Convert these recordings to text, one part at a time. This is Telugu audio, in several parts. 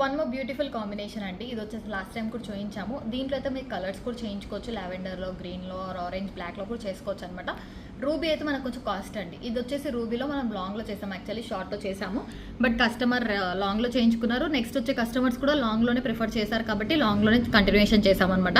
వన్ మోర్ బ్యూటిఫుల్ కాంబినేషన్ అండి. ఇది వచ్చేసి లాస్ట్ టైం కూడా చూపించాము. దీంట్లో అయితే మీరు కలర్స్ కూడా చేయించుకోవచ్చు. లావెండర్లో, గ్రీన్లో, ఆరెంజ్, బ్లాక్లో కూడా చేసుకోవచ్చు అనమాట. రూబీ అయితే మనకు కొంచెం కాస్ట్ అండి. ఇది వచ్చేసి రూబీలో మనం లాంగ్లో చేసాము, యాక్చువల్లీ షార్ట్లో చేసాము. బట్ కస్టమర్ లాంగ్లో చేయించుకున్నారు. నెక్స్ట్ వచ్చే కస్టమర్స్ కూడా లాంగ్లోనే ప్రిఫర్ చేశారు కాబట్టి లాంగ్లోనే కంటిన్యూషన్ చేసామన్నమాట.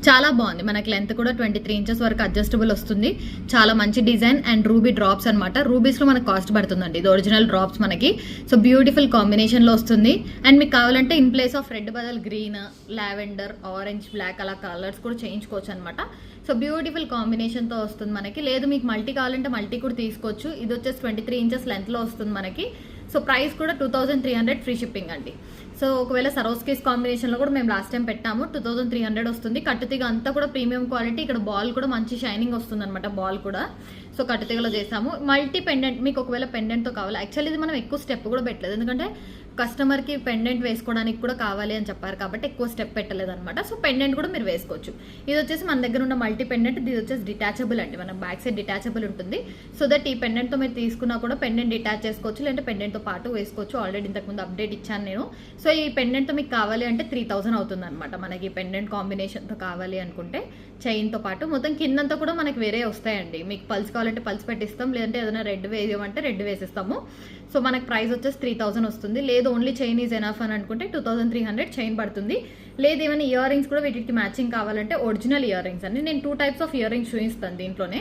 చాలా బాగుంది. మనకి లెంత్ కూడా 23 ఇంచెస్ వరకు అడ్జస్టబుల్ వస్తుంది. చాలా మంచి డిజైన్ అండ్ రూబీ డ్రాప్స్ అనమాట. రూబీస్లో మనకు కాస్ట్ పడుతుందండి. ఇది ఒరిజినల్ డ్రాప్స్ మనకి. సో బ్యూటిఫుల్ కాంబినేషన్లో వస్తుంది. అండ్ మీకు కావాలంటే ఇన్ ప్లేస్ ఆఫ్ రెడ్ బదులు గ్రీన్, లావెండర్, ఆరెంజ్, బ్లాక్ అలా కలర్స్ కూడా చేయించుకోవచ్చు అనమాట. సో బ్యూటిఫుల్ కాంబినేషన్తో వస్తుంది మనకి. లేదు మీకు మల్టీ కావాలంటే మల్టీ కూడా తీసుకోవచ్చు. ఇది వచ్చేసి 23 ఇంచెస్ లెంత్లో వస్తుంది మనకి. సో ప్రైస్ కూడా 2300 ఫ్రీ షిప్పింగ్ అండి. సో ఒకవేళ సరోస్కీస్ కాంబినేషన్లో కూడా మేము లాస్ట్ టైం పెట్టాము. 2300 వస్తుంది. కట్టుతీగ అంతా కూడా ప్రీమియం క్వాలిటీ. ఇక్కడ బాల్ కూడా మంచి షైనింగ్ వస్తుంది అనమాట. బాల్ కూడా సో కట్టుతీగలో చేసాము. మల్టీ పెండెంట్ మీకు ఒకవేళ పెండెంట్తో కావాలి. యాక్చువల్లీ ఇది మనం ఎక్కువ స్టెప్ కూడా పెట్టలేదు, ఎందుకంటే కస్టమర్కి పెండెంట్ వేసుకోవడానికి కూడా కావాలి అని చెప్పారు కాబట్టి ఎక్కువ స్టెప్ పెట్టలేదు అనమాట. సో పెండెంట్ కూడా మీరు వేసుకోవచ్చు. ఇది వచ్చేసి మన దగ్గర ఉన్న మల్టీ పెండెంట్. ఇది వచ్చేసి డిటాచబుల్ అండి. మన బ్యాక్ సైడ్ డిటాచబుల్ ఉంటుంది. సో దట్ ఈ పెండెంట్తో మీరు తీసుకున్నా కూడా పెండెంట్ డిటాచ్ చేసుకోవచ్చు, లేదంటే పెండెంట్తో పాటు వేసుకోవచ్చు. ఆల్రెడీ ఇంతకుముందు అప్డేట్ ఇచ్చాను నేను. సో ఈ పెండెంట్తో మీకు కావాలి అంటే 3000 అవుతుంది అనమాట. మనకి పెండెంట్ కాంబినేషన్తో కావాలి అనుకుంటే చైన్తో పాటు మొత్తం కిందంతా కూడా మనకి వేరే వస్తాయండి. మీకు పల్స్ కావాలంటే పల్స్ పెట్టిస్తాం, లేదంటే ఏదైనా రెడ్ వేయమంటే రెడ్ వేసిస్తాము. సో మనకి ప్రైస్ వచ్చేసి 3000 వస్తుంది. లేదు ఓన్లీ చైన్ ఈజ్ ఎనఫ్ అని అనుకుంటే 2300 చైన్ పడుతుంది. లేదు ఏమైనా ఇయర్ రింగ్స్ కూడా వీటికి మ్యాచింగ్ కావాలంటే ఒరిజినల్ ఇయర్ రింగ్స్ అండి. నేను 2 టైప్స్ ఆఫ్ ఇయర్ రింగ్స్ చూపిస్తాను దీంట్లోనే.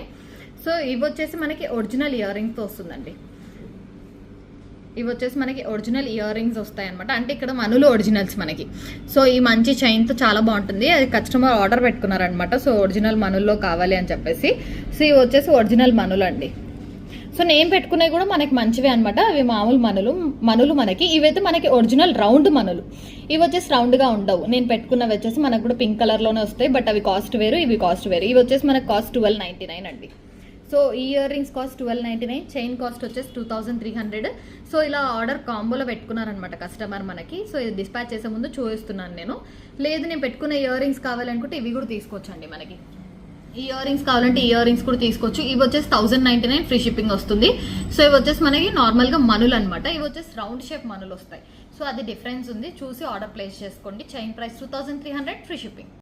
సో ఇవి వచ్చేసి మనకి ఒరిజినల్ ఇయర్ రింగ్స్తో వస్తుందండి. ఇవి వచ్చేసి మనకి ఒరిజినల్ ఇయర్ రింగ్స్ వస్తాయి అనమాట. అంటే ఇక్కడ మనులు ఒరిజినల్స్ మనకి. సో ఈ మంచి చైన్తో చాలా బాగుంటుంది. అది కస్టమర్ ఆర్డర్ పెట్టుకున్నారనమాట. సో ఒరిజినల్ మనుల్లో కావాలి అని చెప్పేసి. సో ఇవి వచ్చేసి ఒరిజినల్ మనులు అండి. సో నేను పెట్టుకునేవి కూడా మనకి మంచివే అనమాట. అవి మామూలు మనులు మనకి. ఇవైతే మనకి ఒరిజినల్ రౌండ్ మనులు. ఇవి వచ్చేసి రౌండ్గా ఉండవు. నేను పెట్టుకున్నవి వచ్చేసి మనకు కూడా పింక్ కలర్లోనే వస్తాయి. బట్ అవి కాస్ట్ వేరు, ఇవి కాస్ట్ వేరు. ఇవి వచ్చేసి మనకి కాస్ట్ 1299 అండి. సో ఈ ear rings cost 1299, chain cost వచ్చేసి 2300. సో ఇలా ఆర్డర్ కాంబోలో పెట్టుకున్నారనమాట కస్టమర్ మనకి. సో ఇది డిస్పాచ్ చేసే ముందు చూపిస్తున్నాను నేను. లేదు నేను పెట్టుకున్న ఇయర్ రింగ్స్ కావాలనుకుంటే ఇవి కూడా తీసుకోవచ్చండి మనకి. ఈ ఇయర్ రింగ్స్ కావాలంటే ఇయర్ రింగ్స్ కూడా తీసుకోవచ్చు. ఇవి వచ్చేసి 1099 ఫ్రీ షిప్పింగ్ వస్తుంది. సో ఇవి వచ్చేసి మనకి నార్మల్గా మనులు అనమాట. ఇవి వచ్చేసి రౌండ్ షేప్ మనులు వస్తాయి. సో అది డిఫరెన్స్ ఉంది. చూసి ఆర్డర్ ప్లేస్ చేసుకోండి. Chain price 2300 free shipping.